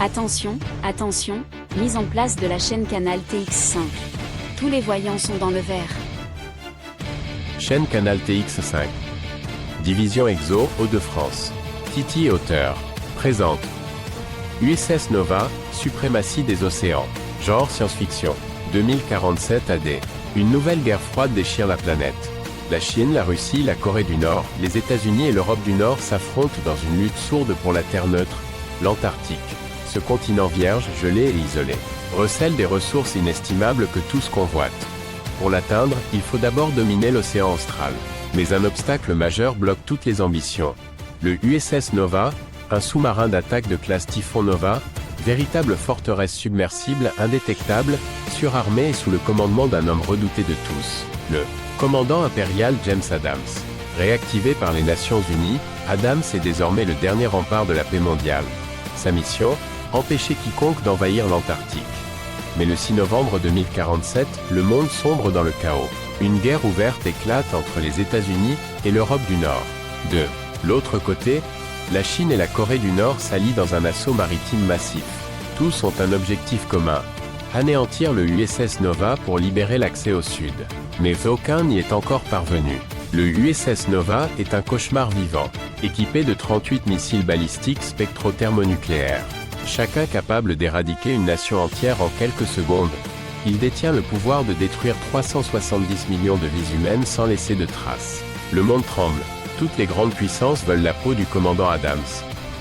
Attention, attention, mise en place de la chaîne Canal TX5. Tous les voyants sont dans le vert. Chaîne Canal TX5. Division Exo, Hauts-de-France. Titi Auteur. Présente. USS Nova, suprématie des océans. Genre science-fiction. 2047 AD. Une nouvelle guerre froide déchire la planète. La Chine, la Russie, la Corée du Nord, les États-Unis et l'Europe du Nord s'affrontent dans une lutte sourde pour la Terre neutre, l'Antarctique. Ce continent vierge, gelé et isolé, recèle des ressources inestimables que tous convoitent. Pour l'atteindre, il faut d'abord dominer l'océan austral. Mais un obstacle majeur bloque toutes les ambitions. Le USS Nova, un sous-marin d'attaque de classe Typhon Nova, véritable forteresse submersible indétectable, surarmée et sous le commandement d'un homme redouté de tous, le commandant impérial James Adams. Réactivé par les Nations Unies, Adams est désormais le dernier rempart de la paix mondiale. Sa mission, empêcher quiconque d'envahir l'Antarctique. Mais le 6 novembre 2047, le monde sombre dans le chaos. Une guerre ouverte éclate entre les États-Unis et l'Europe du Nord. De l'autre côté, la Chine et la Corée du Nord s'allient dans un assaut maritime massif. Tous ont un objectif commun, anéantir le USS Nova pour libérer l'accès au sud. Mais aucun n'y est encore parvenu. Le USS Nova est un cauchemar vivant, équipé de 38 missiles balistiques spectro-thermonucléaires. Chacun capable d'éradiquer une nation entière en quelques secondes. Il détient le pouvoir de détruire 370 millions de vies humaines sans laisser de traces. Le monde tremble. Toutes les grandes puissances veulent la peau du commandant Adams.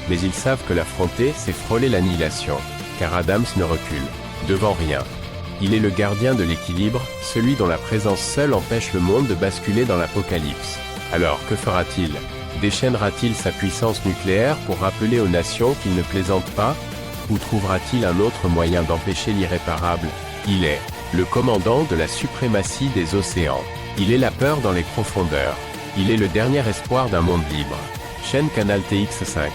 Mais ils savent que l'affronter, c'est frôler l'annihilation. Car Adams ne recule devant rien. Il est le gardien de l'équilibre, celui dont la présence seule empêche le monde de basculer dans l'apocalypse. Alors, que fera-t-il? Déchaînera-t-il sa puissance nucléaire pour rappeler aux nations qu'il ne plaisante pas? Ou trouvera-t-il un autre moyen d'empêcher l'irréparable? Il est le commandant de la suprématie des océans. Il est la peur dans les profondeurs. Il est le dernier espoir d'un monde libre. Chaîne Canal TX5.